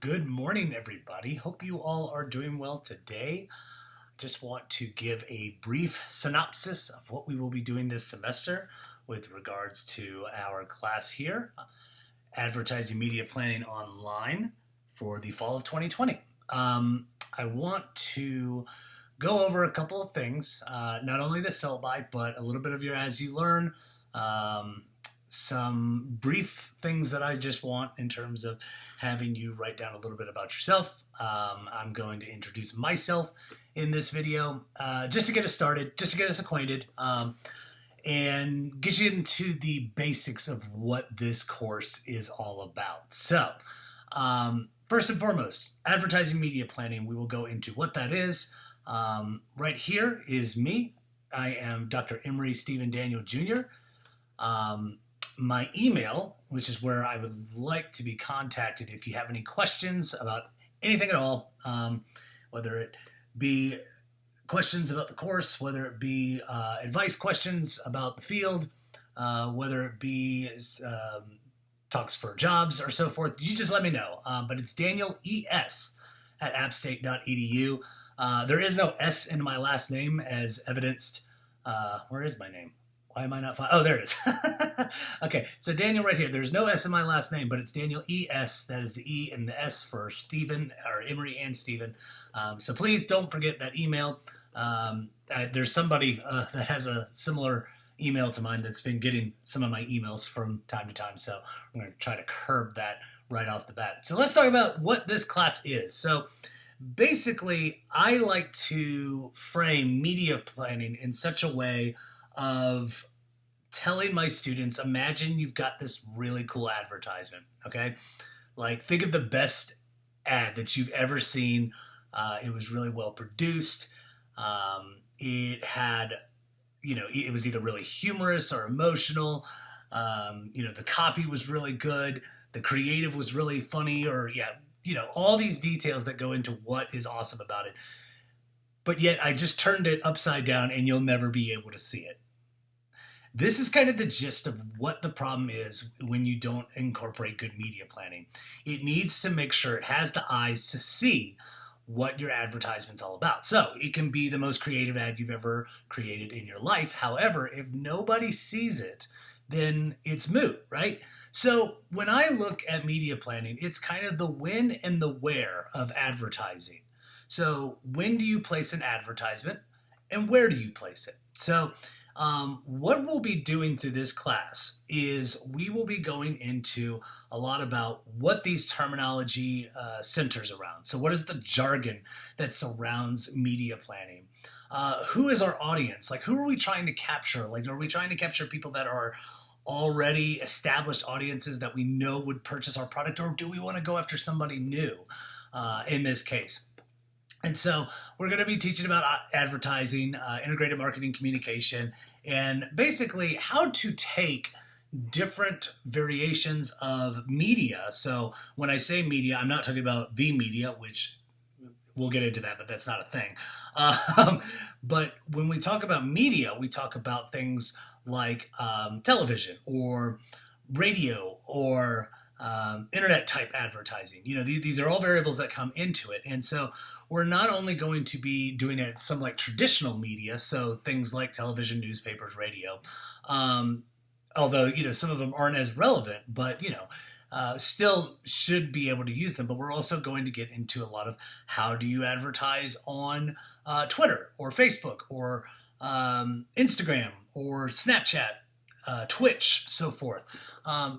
Good morning, everybody. Hope you all are doing well today. Just want to give a brief synopsis of what we will be doing this semester with regards to our class here, Advertising Media Planning Online for the fall of 2020. I want to go over a couple of things, not only the syllabi, but a little bit of your as you learn, some brief things that I just want in terms of having you write down a little bit about yourself. I'm going to introduce myself in this video just to get us started, just to get us acquainted, and get you into the basics of what this course is all about. So, first and foremost, advertising media planning. We will go into what that is. Right here is me. I am Dr. Emery Stephen Daniel Jr. My email, which is where I would like to be contacted if you have any questions about anything at all, whether it be questions about the course, whether it be advice questions about the field, whether it be talks for jobs or so forth, you just let me know. But it's Daniel ES at appstate.edu. There is no S in my last name as evidenced. Where is my name? Why am I not finding? Oh, there it is. Okay, so Daniel right here. There's no S in my last name, but it's Daniel E.S. That is the E and the S for Stephen, or Emery and Stephen. So please don't forget that email. There's somebody that has a similar email to mine that's been getting some of my emails from time to time, so I'm going to try to curb that right off the bat. So let's talk about what this class is. So basically, I like to frame media planning in such a way of telling my students, imagine you've got this really cool advertisement, okay? Like, think of the best ad that you've ever seen. It was really well produced. It had, it was either really humorous or emotional. The copy was really good. The creative was really funny, or, all these details that go into what is awesome about it. But yet I just turned it upside down and you'll never be able to see it. This is kind of the gist of what the problem is when you don't incorporate good media planning. It needs to make sure it has the eyes to see what your advertisement's all about. So it can be the most creative ad you've ever created in your life. However, if nobody sees it, then it's moot, right? So when I look at media planning, it's kind of the when and the where of advertising. So when do you place an advertisement and where do you place it? So what we'll be doing through this class is we will be going into a lot about what these terminology centers around. So what is the jargon that surrounds media planning? Who is our audience? Like, who are we trying to capture? Like, are we trying to capture people that are already established audiences that we know would purchase our product, or do we want to go after somebody new in this case? And so we're going to be teaching about advertising, integrated marketing communication, and basically how to take different variations of media. So when I say media, I'm not talking about the media, which we'll get into that, but that's not a thing. But when we talk about media, we talk about things like television or radio or internet type advertising. These are all variables that come into it. And so we're not only going to be doing it some like traditional media, so things like television, newspapers, radio, although, some of them aren't as relevant, but, still should be able to use them. But we're also going to get into a lot of how do you advertise on Twitter or Facebook or Instagram or Snapchat, Twitch, so forth.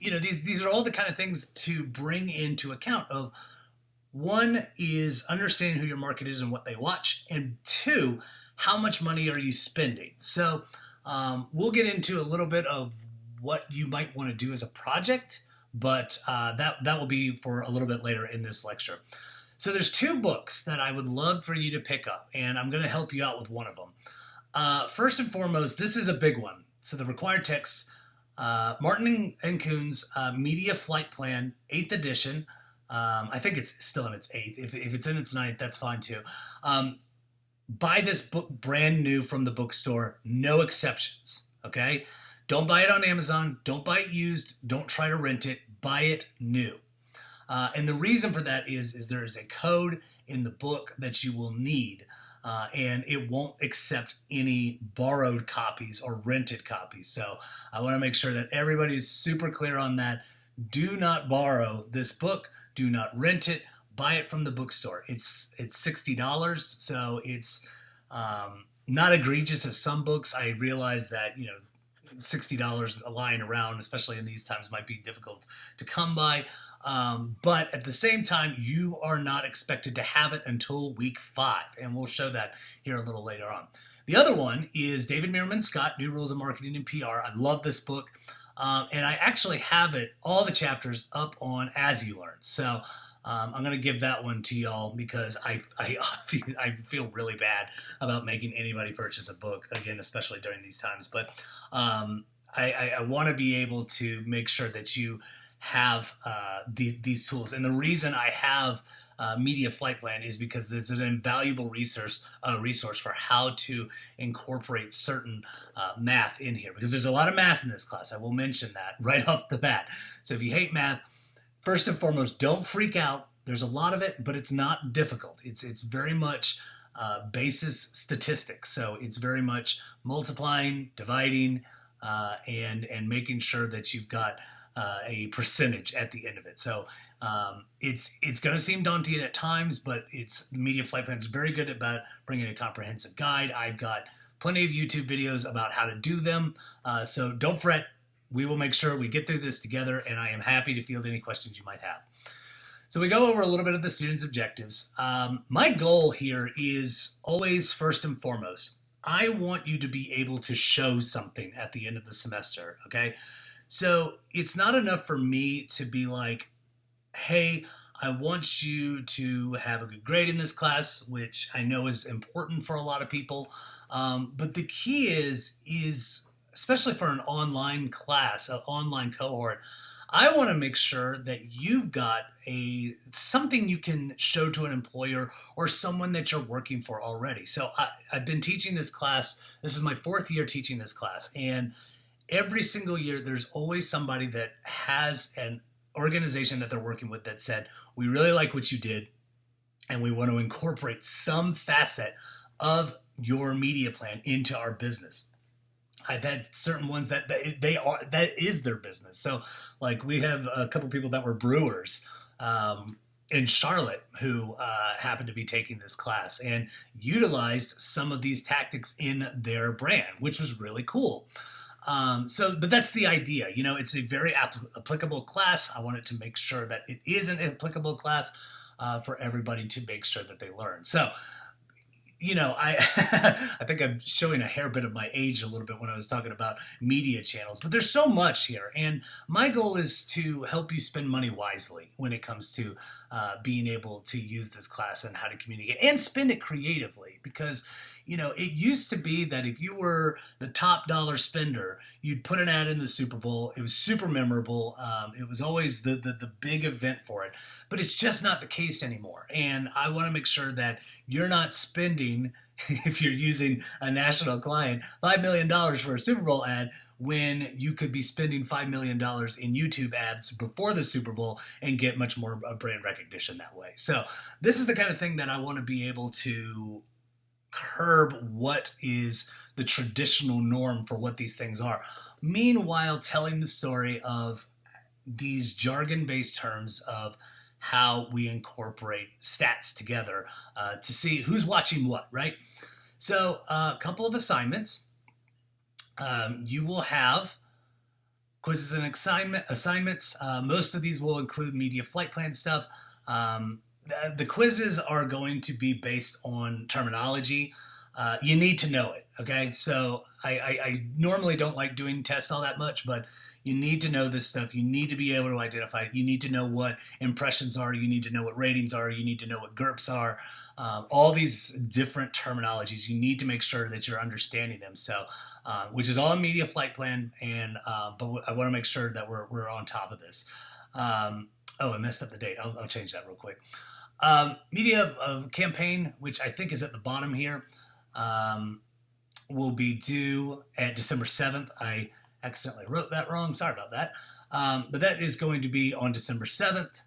These are all the kind of things to bring into account of, one is understanding who your market is and what they watch, and two, how much money are you spending? So we'll get into a little bit of what you might want to do as a project, but that will be for a little bit later in this lecture. So there's two books that I would love for you to pick up, and I'm going to help you out with one of them. First and foremost, this is a big one. So the required text, Martin and Coon's Media Flight Plan, 8th edition. I think it's still in its 8th. If it's in its 9th, that's fine too. Buy this book brand new from the bookstore, no exceptions, okay? Don't buy it on Amazon. Don't buy it used. Don't try to rent it. Buy it new. And the reason for that is there is a code in the book that you will need, and it won't accept any borrowed copies or rented copies. So I want to make sure that everybody's super clear on that. Do not borrow this book. Do not rent it. Buy it from the bookstore. It's $60, so it's not egregious as some books. I realize that $60 lying around, especially in these times, might be difficult to come by. But at the same time, you are not expected to have it until week 5, and we'll show that here a little later on. The other one is David Meerman Scott, New Rules of Marketing and PR. I love this book, and I actually have all the chapters up on As You Learn. So I'm going to give that one to y'all because I feel really bad about making anybody purchase a book, again, especially during these times. But I want to be able to make sure that you have these tools. And the reason I have Media Flight Plan is because there's an invaluable resource for how to incorporate certain math in here, because there's a lot of math in this class. I will mention that right off the bat. So if you hate math, first and foremost, don't freak out. There's a lot of it, but it's not difficult. It's very much basis statistics. So it's very much multiplying, dividing, and making sure that you've got a percentage at the end of it. So it's going to seem daunting at times, but the Media Flight Plan is very good about bringing a comprehensive guide. I've got plenty of YouTube videos about how to do them. So don't fret. We will make sure we get through this together, and I am happy to field any questions you might have. So we go over a little bit of the students' objectives. My goal here is always first and foremost, I want you to be able to show something at the end of the semester, okay? So it's not enough for me to be like, hey, I want you to have a good grade in this class, which I know is important for a lot of people. But the key is especially for an online class, an online cohort, I want to make sure that you've got something you can show to an employer or someone that you're working for already. So I've been teaching this class. This is my 4th year teaching this class. And every single year, there's always somebody that has an organization that they're working with that said, we really like what you did, and we want to incorporate some facet of your media plan into our business. I've had certain ones that is their business. So like we have a couple people that were brewers in Charlotte who happened to be taking this class and utilized some of these tactics in their brand, which was really cool. But that's the idea. It's a very applicable class. I wanted to make sure that it is an applicable class for everybody to make sure that they learn. So, I I think I'm showing a hair bit of my age a little bit when I was talking about media channels, but there's so much here. And my goal is to help you spend money wisely when it comes to being able to use this class and how to communicate and spend it creatively, because it used to be that if you were the top dollar spender, you'd put an ad in the Super Bowl. It was super memorable. It was always the big event for it. But it's just not the case anymore. And I want to make sure that you're not spending, if you're using a national client, $5 million for a Super Bowl ad when you could be spending $5 million in YouTube ads before the Super Bowl and get much more brand recognition that way. So this is the kind of thing that I want to be able to curb what is the traditional norm for what these things are. Meanwhile, telling the story of these jargon-based terms of how we incorporate stats together to see who's watching what, right? So a couple of assignments. You will have quizzes and assignments. Most of these will include Media Flight Plan stuff. The quizzes are going to be based on terminology. You need to know it, okay? So I normally don't like doing tests all that much, but you need to know this stuff. You need to be able to identify it. You need to know what impressions are. You need to know what ratings are. You need to know what GURPS are. All these different terminologies, you need to make sure that you're understanding them. So, which is all in Media Flight Plan, and but I want to make sure that we're on top of this. Oh, I messed up the date. I'll change that real quick. Media campaign, which I think is at the bottom here, will be due at December 7th. I accidentally wrote that wrong. Sorry about that. But that is going to be on December 7th.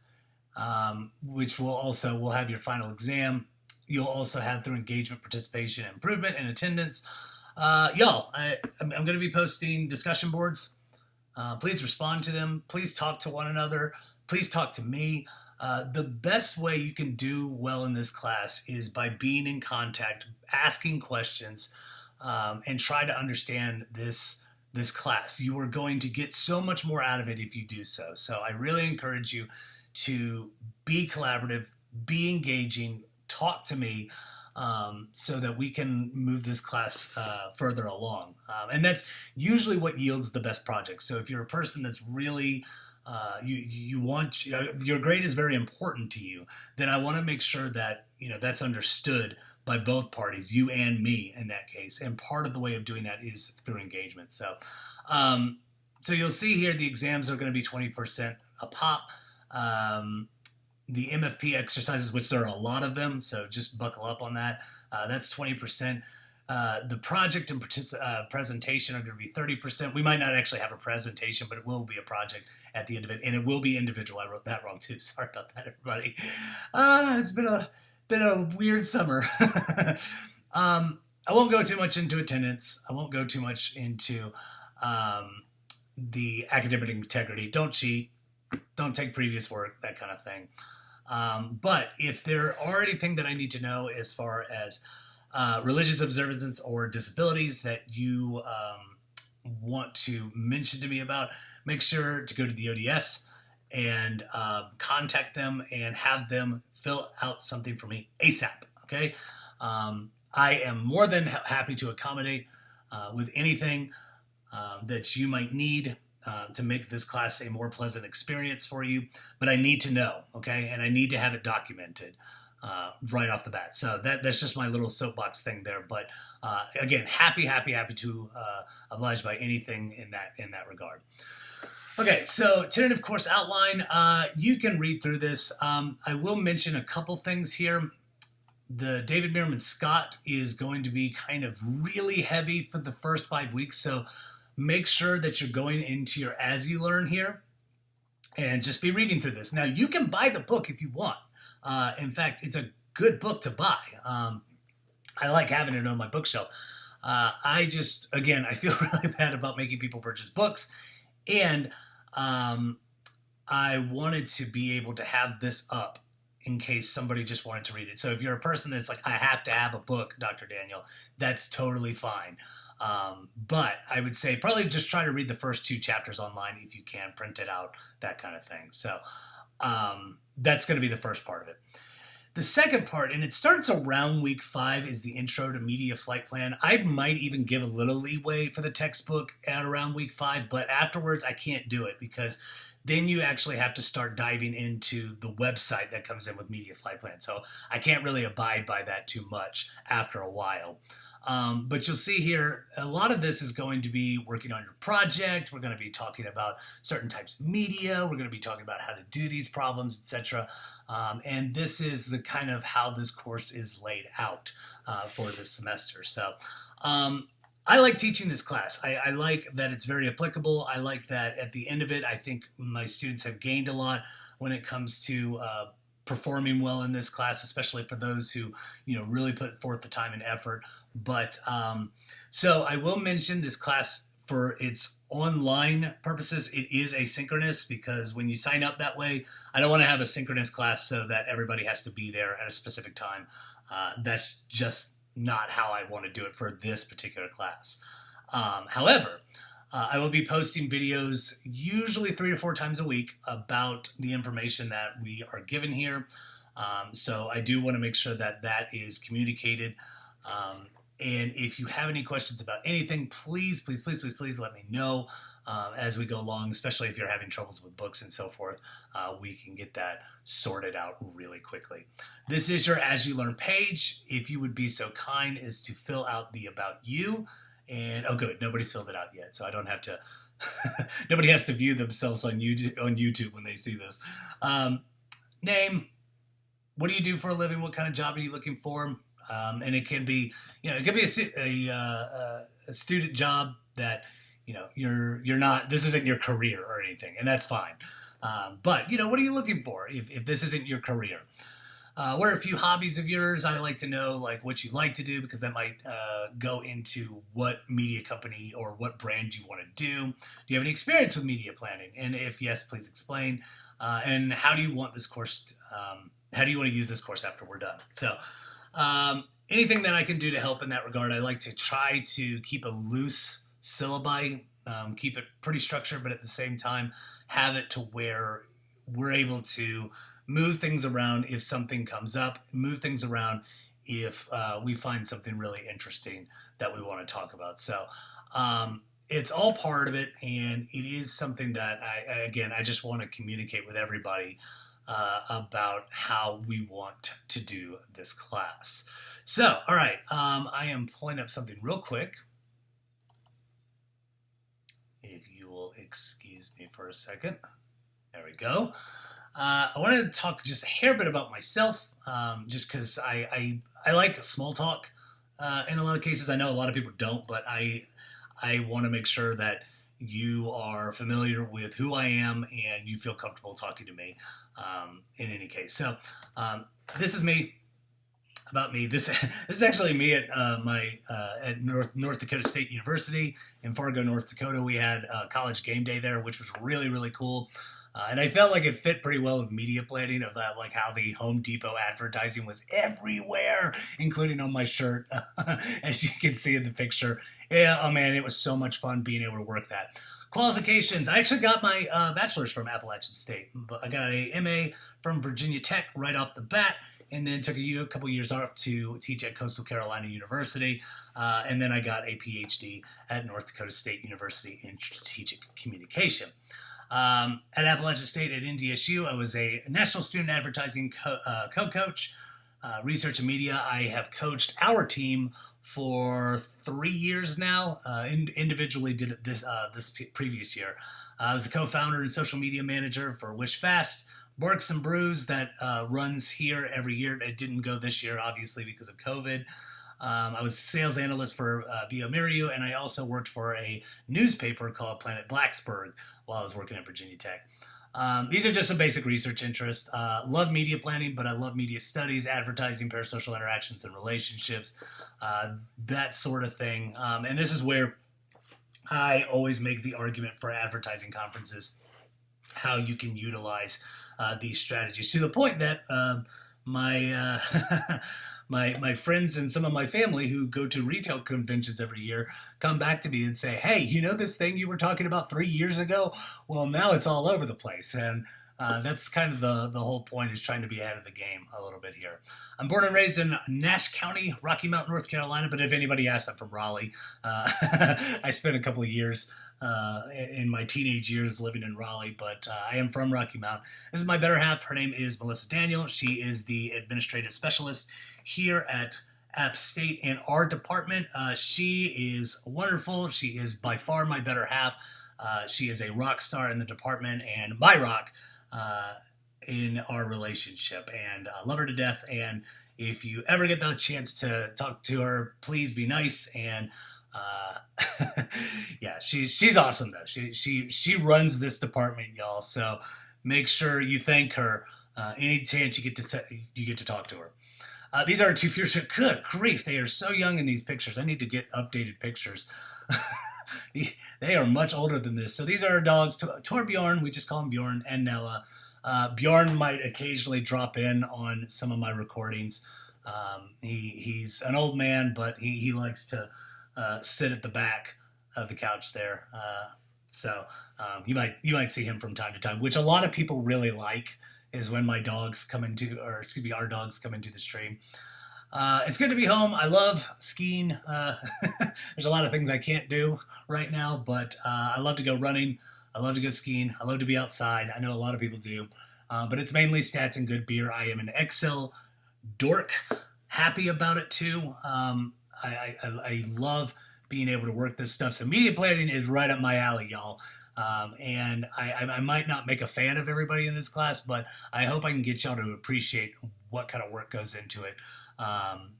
which will have your final exam. You'll also have through engagement, participation, improvement, and attendance. I'm going to be posting discussion boards. Please respond to them. Please talk to one another. Please talk to me. The best way you can do well in this class is by being in contact, asking questions, and try to understand this class. You are going to get so much more out of it if you do so. So I really encourage you to be collaborative, be engaging, talk to me, so that we can move this class further along. And that's usually what yields the best projects. So if you're a person that's really you want your grade is very important to you, then I want to make sure that that's understood by both parties, you and me in that case. And part of the way of doing that is through engagement. So you'll see here the exams are going to be 20% a pop. The MFP exercises, which there are a lot of them, so just buckle up on that. That's 20%. The project and presentation are going to be 30%. We might not actually have a presentation, but it will be a project at the end of it, and it will be individual. I wrote that wrong too. Sorry about that, everybody. It's been a weird summer. I won't go too much into attendance. I won't go too much into the academic integrity. Don't cheat. Don't take previous work, that kind of thing. But if there are anything that I need to know as far as religious observances or disabilities that you want to mention to me about, make sure to go to the ODS and contact them and have them fill out something for me ASAP. Okay. I am more than happy to accommodate with anything that you might need to make this class a more pleasant experience for you, but I need to know, okay? And I need to have it documented right off the bat. So that's just my little soapbox thing there. But again, happy to oblige by anything in that regard. Okay, so tentative course outline. You can read through this. I will mention a couple things here. The David Meerman Scott is going to be kind of really heavy for the first 5 weeks, so make sure that you're going into your As You Learn here and just be reading through this. Now, you can buy the book if you want. In fact, it's a good book to buy. I like having it on my bookshelf. I feel really bad about making people purchase books, and I wanted to be able to have this up in case somebody just wanted to read it. So if you're a person that's like, I have to have a book, Dr. Daniel, that's totally fine. But I would say probably just try to read the first 2 chapters online if you can, print it out, that kind of thing. So that's going to be the first part of it. The second part, and it starts around week 5, is the Intro to Media Flight Plan. I might even give a little leeway for the textbook at around week 5, but afterwards I can't do it because then you actually have to start diving into the website that comes in with Media Flight Plan. So I can't really abide by that too much after a while. But you'll see here, a lot of this is going to be working on your project. We're going to be talking about certain types of media. We're going to be talking about how to do these problems, etc. And this is the kind of how this course is laid out for this semester. So I like teaching this class. I like that it's very applicable. I like that at the end of it, I think my students have gained a lot when it comes to performing well in this class, especially for those who, really put forth the time and effort. But so I will mention this class for its online purposes. It is asynchronous because when you sign up that way, I don't want to have a synchronous class so that everybody has to be there at a specific time. That's just not how I want to do it for this particular class. However, I will be posting videos usually 3 to 4 times a week about the information that we are given here. So I do want to make sure that that is communicated. And if you have any questions about anything, please let me know as we go along, especially if you're having troubles with books and so forth. We can get that sorted out really quickly. This is your As You Learn page. If you would be so kind as to fill out the About You. And, oh good, nobody's filled it out yet, so I don't have to, nobody has to view themselves on YouTube when they see this. Name, what do you do for a living? What kind of job are you looking for? And it can be, it could be a student job that, you're not, this isn't your career or anything, and that's fine. But what are you looking for if this isn't your career? What are a few hobbies of yours? I like to know like what you like to do because that might go into what media company or what brand you want to do. Do you have any experience with media planning? And if yes, please explain. And how do you want this course? How do you want to use this course after we're done? So, anything that I can do to help in that regard, I like to try to keep a loose syllabi, keep it pretty structured, but at the same time, have it to where we're able to move things around if something comes up, move things around if we find something really interesting that we want to talk about. So it's all part of it, and it is something that I just want to communicate with everybody about how we want to do this class. So, all right, I am pulling up something real quick. If you will excuse me for a second. There we go. I wanted to talk just a hair bit about myself, just because I like small talk in a lot of cases. I know a lot of people don't, but I want to make sure that you are familiar with who I am and you feel comfortable talking to me in any case. So this is me. About me. This is actually me at at North Dakota State University in Fargo, North Dakota. We had college game day there, which was really, really cool. And I felt like it fit pretty well with media planning of that, like how the Home Depot advertising was everywhere, including on my shirt, as you can see in the picture. Yeah, oh man, it was so much fun being able to work that. Qualifications. I actually got my bachelor's from Appalachian State. I got a MA from Virginia Tech right off the bat, and then took a couple years off to teach at Coastal Carolina University. And then I got a PhD at North Dakota State University in strategic communication. At Appalachian State at NDSU, I was a national student advertising co-coach, research and media. I have coached our team for 3 years now. Individually did it this previous year. I was the co-founder and social media manager for Wish Fast, Barks and Brews, that runs here every year. It didn't go this year, obviously, because of COVID. I was a sales analyst for bioMérieux, and I also worked for a newspaper called Planet Blacksburg while I was working at Virginia Tech. These are just some basic research interests. Love media planning, but I love media studies, advertising, parasocial interactions and relationships, that sort of thing. And this is where I always make the argument for advertising conferences, how you can utilize these strategies, to the point that my my friends and some of my family who go to retail conventions every year come back to me and say, hey, this thing you were talking about 3 years ago? Well, now it's all over the place. And that's kind of the whole point, is trying to be ahead of the game a little bit here. I'm born and raised in Nash County, Rocky Mount, North Carolina. But if anybody asks, I'm from Raleigh. I spent a couple of years in my teenage years living in Raleigh, but I am from Rocky Mount. This is my better half. Her name is Melissa Daniel. She is the administrative specialist here at App State in our department. She is wonderful. She is by far my better half. She is a rock star in the department and my rock in our relationship, and love her to death. And if you ever get the chance to talk to her, please be nice. And yeah, she's awesome though. She runs this department, y'all. So make sure you thank her any chance you get to talk to her. These are two future. Good grief, they are so young in these pictures. I need to get updated pictures. They are much older than this. So these are our dogs, Torbjorn, we just call him Bjorn, and Nella. Bjorn might occasionally drop in on some of my recordings. He's an old man, but he likes to sit at the back of the couch there. So you might see him from time to time, which a lot of people really like, is when my dogs come into, or excuse me, our dogs come into the stream. It's good to be home. I love skiing. There's a lot of things I can't do right now, but I love to go running. I love to go skiing. I love to be outside. I know a lot of people do, but it's mainly stats and good beer. I am an Excel dork. Happy about it too. I love being able to work this stuff. So media planning is right up my alley, y'all. And I might not make a fan of everybody in this class, but I hope I can get y'all to appreciate what kind of work goes into it,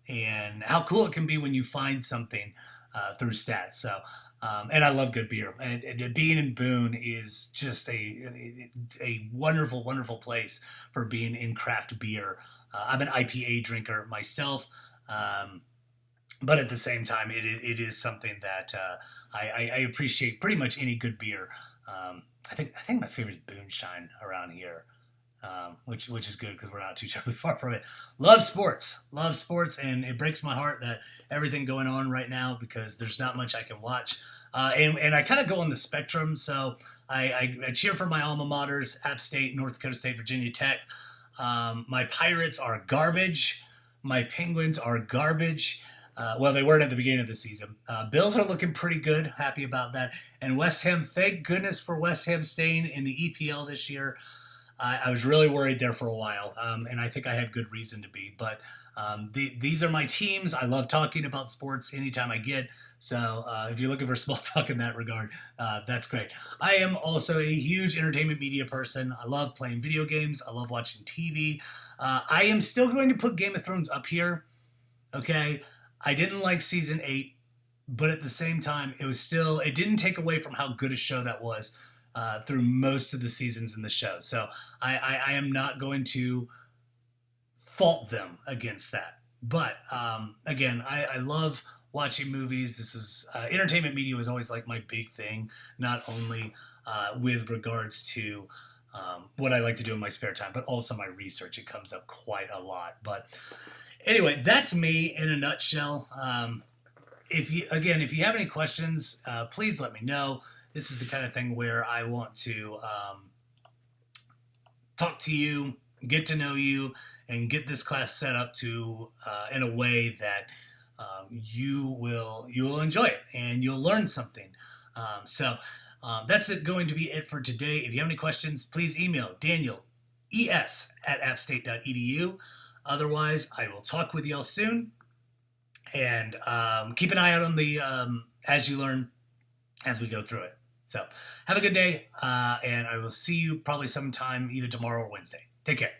and how cool it can be when you find something through stats. So And I love good beer. And being in Boone is just a wonderful, wonderful place for being in craft beer. I'm an IPA drinker myself, um, but at the same time, it is something that I appreciate pretty much any good beer. I think my favorite is Boonshine around here, which is good because we're not too terribly far from it. Love sports, and it breaks my heart that everything going on right now because there's not much I can watch. And I kind of go on the spectrum. So I cheer for my alma maters: App State, North Dakota State, Virginia Tech. My Pirates are garbage. My Penguins are garbage. Well, they weren't at the beginning of the season. Bills are looking pretty good. Happy about that. And West Ham, thank goodness for West Ham staying in the EPL this year. I was really worried there for a while, and I think I had good reason to be. But these are my teams. I love talking about sports anytime I get. So if you're looking for small talk in that regard, that's great. I am also a huge entertainment media person. I love playing video games. I love watching TV. I am still going to put Game of Thrones up here. Okay, I didn't like season 8, but at the same time, it didn't take away from how good a show that was through most of the seasons in the show. So I am not going to fault them against that. But again, I love watching movies. This is entertainment media was always like my big thing, not only with regards to what I like to do in my spare time, but also my research. It comes up quite a lot. But anyway, that's me in a nutshell. If you have any questions, please let me know. This is the kind of thing where I want to talk to you, get to know you, and get this class set up to in a way that you will enjoy it and you'll learn something. That's going to be it for today. If you have any questions, please email Daniel es@appstate.edu. Otherwise, I will talk with y'all soon. And keep an eye out on the As You Learn as we go through it. So have a good day, and I will see you probably sometime either tomorrow or Wednesday. Take care.